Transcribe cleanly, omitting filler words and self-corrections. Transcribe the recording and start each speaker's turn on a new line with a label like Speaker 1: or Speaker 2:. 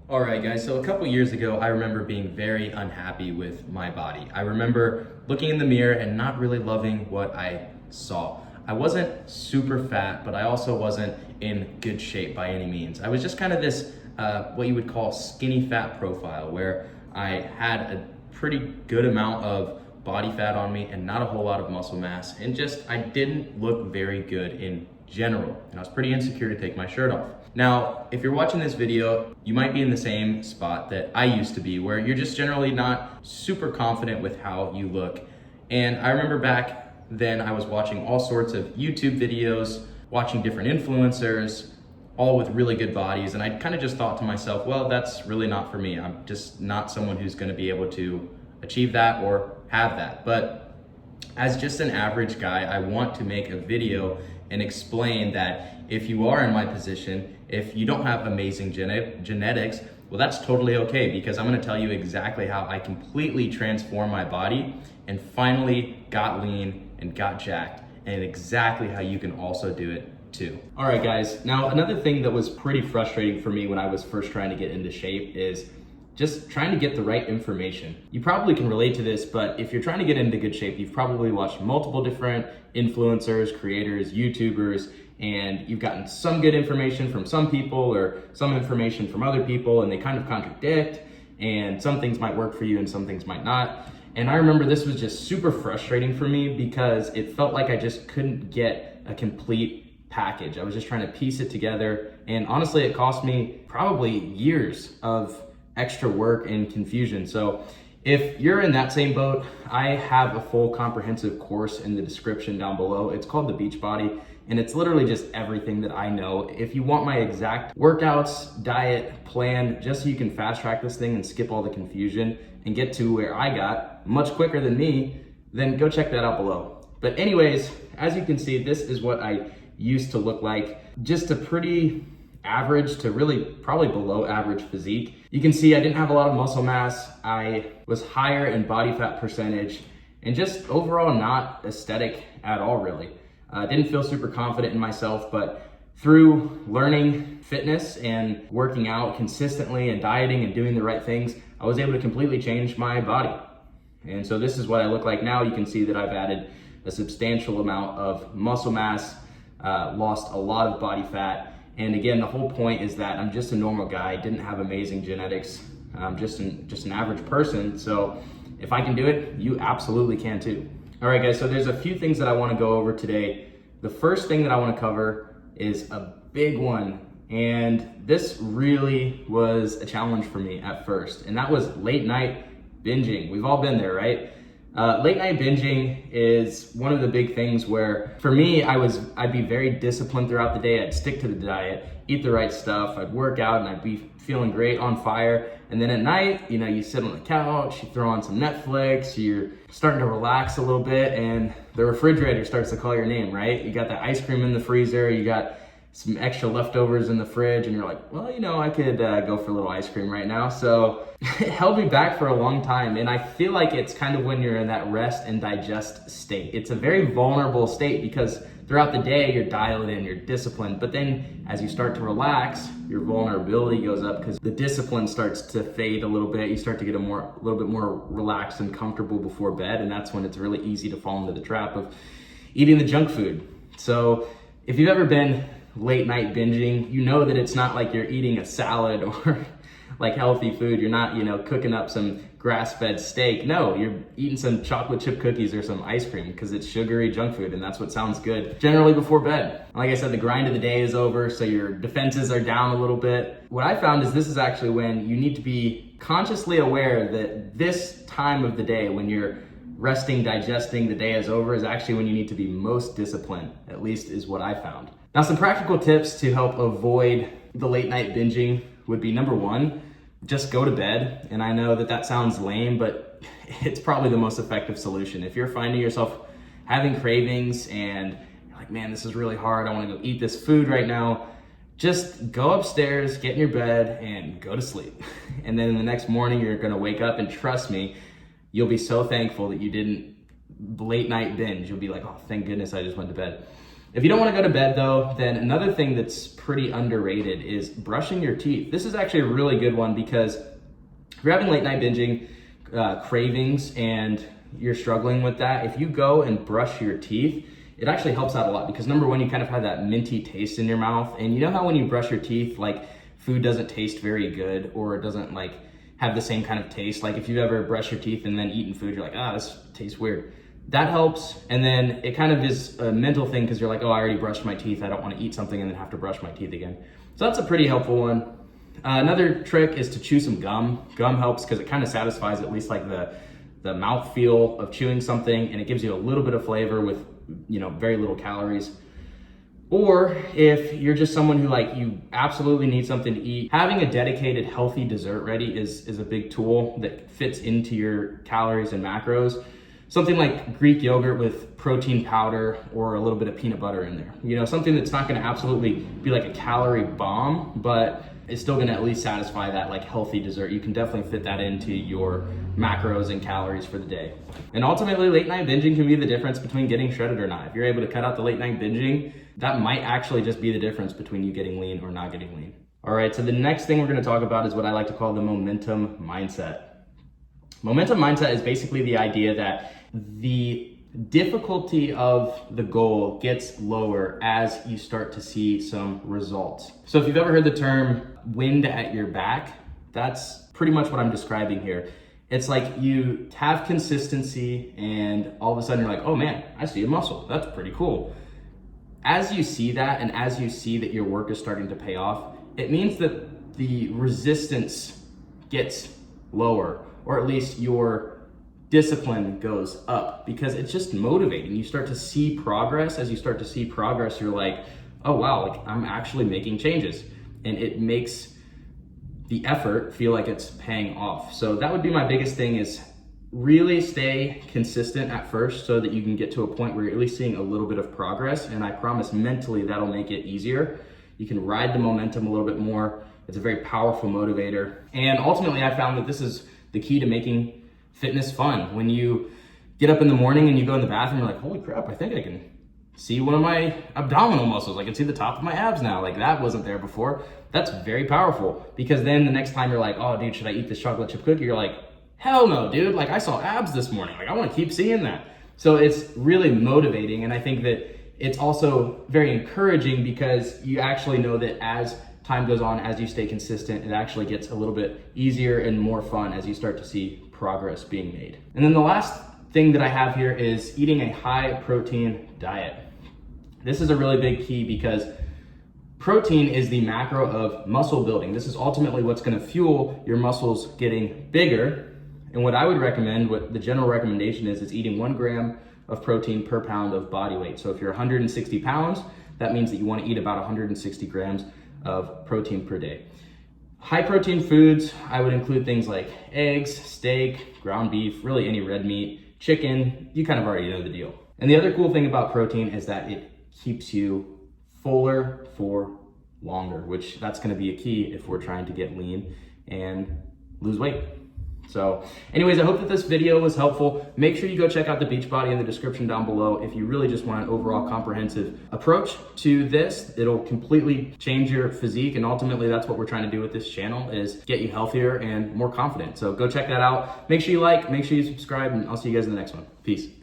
Speaker 1: All right, guys, so a couple years ago, I remember being very unhappy with my body. I remember looking in the mirror and not really loving what I saw. I wasn't super fat, but I also wasn't in good shape by any means. I was just kind of this, what you would call skinny fat profile, where I had a pretty good amount of body fat on me and not a whole lot of muscle mass. And just, I didn't look very good in general. And I was pretty insecure to take my shirt off. Now, if you're watching this video, you might be in the same spot that I used to be, where you're just generally not super confident with how you look. And I remember back then I was watching all sorts of YouTube videos, watching different influencers, all with really good bodies. And I kind of just thought to myself, well, that's really not for me. I'm just not someone who's going to be able to achieve that or have that. But as just an average guy, I want to make a video and explain that if you are in my position, if you don't have amazing genetics, well, that's totally okay, because I'm gonna tell you exactly how I completely transformed my body and finally got lean and got jacked, and exactly how you can also do it too. All right, guys, now another thing that was pretty frustrating for me when I was first trying to get into shape is just trying to get the right information. You probably can relate to this, but if you're trying to get into good shape, you've probably watched multiple different influencers, creators, YouTubers, and you've gotten some good information from some people or some information from other people, and they kind of contradict, and some things might work for you and some things might not. And I remember this was just super frustrating for me because it felt like I just couldn't get a complete package. I was just trying to piece it together, and honestly, it cost me probably years of extra work and confusion. So if you're in that same boat, I have a full comprehensive course in the description down below. It's called the Beachbody, and it's literally just everything that I know. If you want my exact workouts, diet, plan, just so you can fast track this thing and skip all the confusion and get to where I got much quicker than me, then go check that out below. But anyways, as you can see, this is what I used to look like. Just a pretty average to really probably below average physique. You can see I didn't have a lot of muscle mass. I was higher in body fat percentage and just overall not aesthetic at all, really. Didn't feel super confident in myself, but through learning fitness and working out consistently and dieting and doing the right things, I was able to completely change my body. And so this is what I look like now. You can see that I've added a substantial amount of muscle mass, lost a lot of body fat. And again, the whole point is that I'm just a normal guy, didn't have amazing genetics, just an average person. So if I can do it, you absolutely can too. All right, guys, so there's a few things that I want to go over today. The first thing that I want to cover is a big one. And this really was a challenge for me at first. And that was late night binging. We've all been there, right? Late night binging is one of the big things where, for me, I'd be very disciplined throughout the day. I'd stick to the diet, eat the right stuff, I'd work out, and I'd be feeling great, on fire. And then at night, you sit on the couch, you throw on some Netflix, you're starting to relax a little bit, and the refrigerator starts to call your name, right? You got the ice cream in the freezer, you got some extra leftovers in the fridge, and you're like, well, I could go for a little ice cream right now. So it held me back for a long time. And I feel like it's kind of when you're in that rest and digest state. It's a very vulnerable state because throughout the day, you're dialed in, you're disciplined. But then as you start to relax, your vulnerability goes up because the discipline starts to fade a little bit. You start to get a little bit more relaxed and comfortable before bed. And that's when it's really easy to fall into the trap of eating the junk food. So if you've ever been late night binging, you know that it's not like you're eating a salad or like healthy food. You're not, cooking up some grass-fed steak. No, you're eating some chocolate chip cookies or some ice cream because it's sugary junk food, and that's what sounds good generally before bed. Like I said, the grind of the day is over, so your defenses are down a little bit. What I found is this is actually when you need to be consciously aware that this time of the day, when you're resting, digesting, the day is over, is actually when you need to be most disciplined, at least is what I found. Now, some practical tips to help avoid the late night binging would be, number one, just go to bed. And I know that sounds lame, but it's probably the most effective solution. If you're finding yourself having cravings and you're like, man, this is really hard, I want to go eat this food right now, just go upstairs, get in your bed, and go to sleep. And then the next morning, you're going to wake up, and trust me, you'll be so thankful that you didn't late night binge. You'll be like, oh, thank goodness I just went to bed. If you don't want to go to bed though, then another thing that's pretty underrated is brushing your teeth. This is actually a really good one because if you're having late night binging cravings and you're struggling with that, if you go and brush your teeth, it actually helps out a lot because number one, you kind of have that minty taste in your mouth. And you know how when you brush your teeth, like food doesn't taste very good or it doesn't like have the same kind of taste. Like if you ever brush your teeth and then eaten food, you're like, ah, this tastes weird. That helps. And then it kind of is a mental thing because you're like, oh, I already brushed my teeth. I don't want to eat something and then have to brush my teeth again. So that's a pretty helpful one. Another trick is to chew some gum. Gum helps because it kind of satisfies at least like the mouth feel of chewing something, and it gives you a little bit of flavor with, you know, very little calories. Or if you're just someone who like you absolutely need something to eat, having a dedicated healthy dessert ready is a big tool that fits into your calories and macros. Something like Greek yogurt with protein powder or a little bit of peanut butter in there. You know, something that's not gonna absolutely be like a calorie bomb, but it's still gonna at least satisfy that like healthy dessert. You can definitely fit that into your macros and calories for the day. And ultimately, late night binging can be the difference between getting shredded or not. If you're able to cut out the late night binging, that might actually just be the difference between you getting lean or not getting lean. All right, so the next thing we're gonna talk about is what I like to call the momentum mindset. Momentum mindset is basically the idea that the difficulty of the goal gets lower as you start to see some results. So if you've ever heard the term wind at your back, that's pretty much what I'm describing here. It's like you have consistency and all of a sudden you're like, oh man, I see a muscle. That's pretty cool. As you see that and as you see that your work is starting to pay off, it means that the resistance gets lower, or at least your discipline goes up because it's just motivating. You start to see progress. As you start to see progress, you're like, oh wow, like I'm actually making changes, and it makes the effort feel like it's paying off. So that would be my biggest thing, is really stay consistent at first so that you can get to a point where you're at least seeing a little bit of progress. And I promise mentally that'll make it easier. You can ride the momentum a little bit more. It's a very powerful motivator. And ultimately I found that this is the key to making fitness fun. When you get up in the morning and you go in the bathroom, you're like, holy crap, I think I can see one of my abdominal muscles. I can see the top of my abs now. Like that wasn't there before. That's very powerful, because then the next time you're like, oh dude, should I eat this chocolate chip cookie? You're like, hell no, dude. Like I saw abs this morning. Like I want to keep seeing that. So it's really motivating. And I think that it's also very encouraging because you actually know that as time goes on, as you stay consistent, it actually gets a little bit easier and more fun as you start to see progress being made. And then the last thing that I have here is eating a high protein diet. This is a really big key because protein is the macro of muscle building. This is ultimately what's going to fuel your muscles getting bigger. And what I would recommend, what the general recommendation is eating 1 gram of protein per pound of body weight. So if you're 160 pounds, that means that you want to eat about 160 grams of protein per day. High protein foods, I would include things like eggs, steak, ground beef, really any red meat, chicken. You kind of already know the deal. And the other cool thing about protein is that it keeps you fuller for longer, which that's going to be a key if we're trying to get lean and lose weight. So anyways, I hope that this video was helpful. Make sure you go check out the Beachbody in the description down below if you really just want an overall comprehensive approach to this. It'll completely change your physique, and ultimately that's what we're trying to do with this channel, is get you healthier and more confident. So go check that out. Make sure you like, make sure you subscribe, and I'll see you guys in the next one. Peace.